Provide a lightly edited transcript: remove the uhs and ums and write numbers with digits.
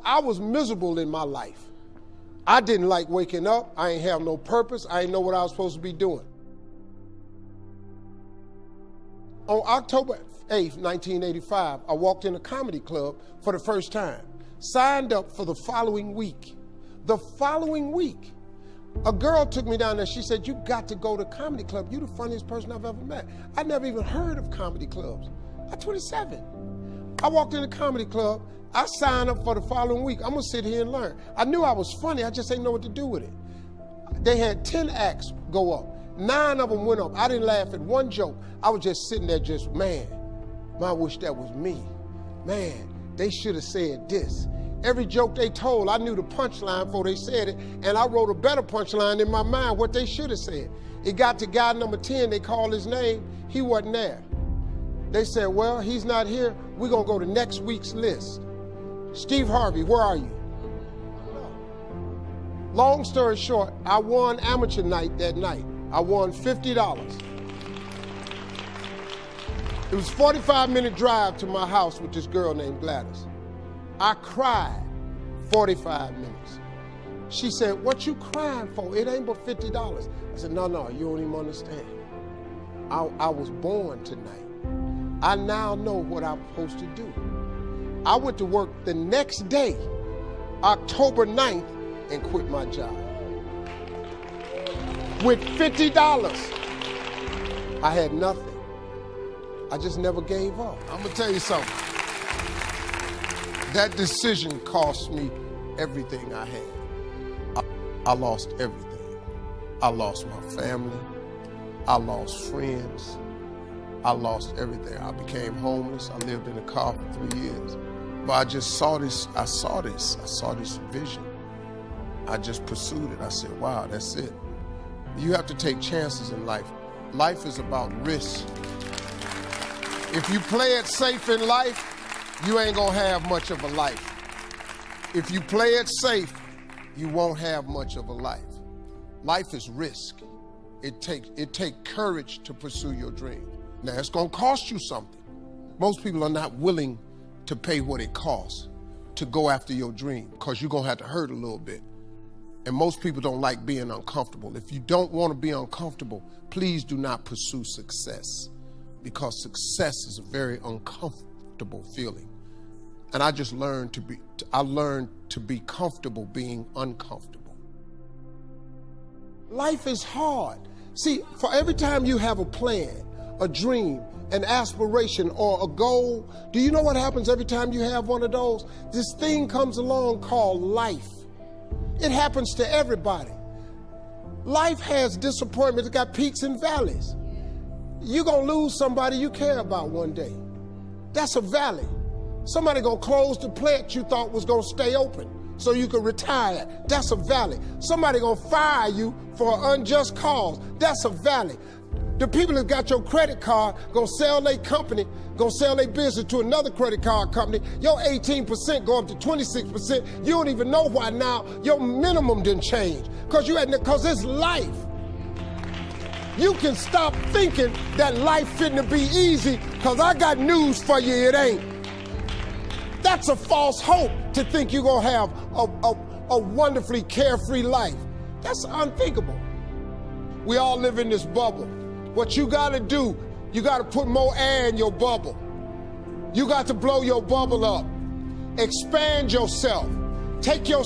I was miserable in my life. I didn't like waking up. I ain't have no purpose. I ain't know what I was supposed to be doing. On October 8th, 1985, I walked in a comedy club for the first time. Signed up for the following week. The following week, a girl took me down there. She said, "You got to go to comedy club. You're the funniest person I've ever met." I never even heard of comedy clubs. I'm 27. I walked in the comedy club. I signed up for the following week. I'm gonna sit here and learn. I knew I was funny. I just didn't know what to do with it. They had 10 acts go up. 9 of them went up. I didn't laugh at one joke. I was just sitting there just, man, I wish that was me. Man, they should have said this. Every joke they told, I knew the punchline before they said it, and I wrote a better punchline in my mind, what they should have said. It got to guy number 10, they called his name, he wasn't there. They said, well, he's not here, we're gonna go to next week's list. Steve Harvey, where are you? Long story short, I won amateur night that night. I won $50. It was a 45-minute drive to my house with this girl named Gladys. I cried 45 minutes. She said, "What you crying for? It ain't but $50. I said, no, you don't even understand. I was born tonight. I now know what I'm supposed to do. I went to work the next day, October 9th, and quit my job. With $50. I had nothing. I just never gave up. I'm gonna tell you something. That decision cost me everything I had. I lost everything. I lost my family. I lost friends. I lost everything. I became homeless. I lived in a car for 3 years. But I just saw this, I saw this vision. I just pursued it. I said, wow, that's it. You have to take chances in life. Life is about risk. If you play it safe in life, you ain't gonna have much of a life. If you play it safe, you won't have much of a life. Life is risk. It takes courage to pursue your dream. Now, it's gonna cost you something. Most people are not willing to pay what it costs to go after your dream, because you're gonna have to hurt a little bit. And most people don't like being uncomfortable. If you don't wanna be uncomfortable, please do not pursue success, because success is a very uncomfortable feeling. And I just learned to be comfortable being uncomfortable. Life is hard. See, for every time you have a plan, a dream, an aspiration, or a goal, do you know what happens every time you have one of those? This thing comes along called life. It happens to everybody. Life has disappointments. It got peaks and valleys. You're gonna lose somebody you care about one day. That's a valley. Somebody gonna close the plant you thought was gonna stay open so you could retire. That's a valley. Somebody gonna fire you for an unjust cause. That's a valley. The people that got your credit card gonna sell their company, gonna sell their business to another credit card company. Your 18% go up to 26%. You don't even know why now your minimum didn't change. Cause it's life. You can stop thinking that life fitting be easy, cause I got news for you, it ain't. That's a false hope to think you're gonna have a wonderfully carefree life. That's unthinkable. We all live in this bubble. What you gotta do, you gotta put more air in your bubble. You got to blow your bubble up. Expand yourself. Take your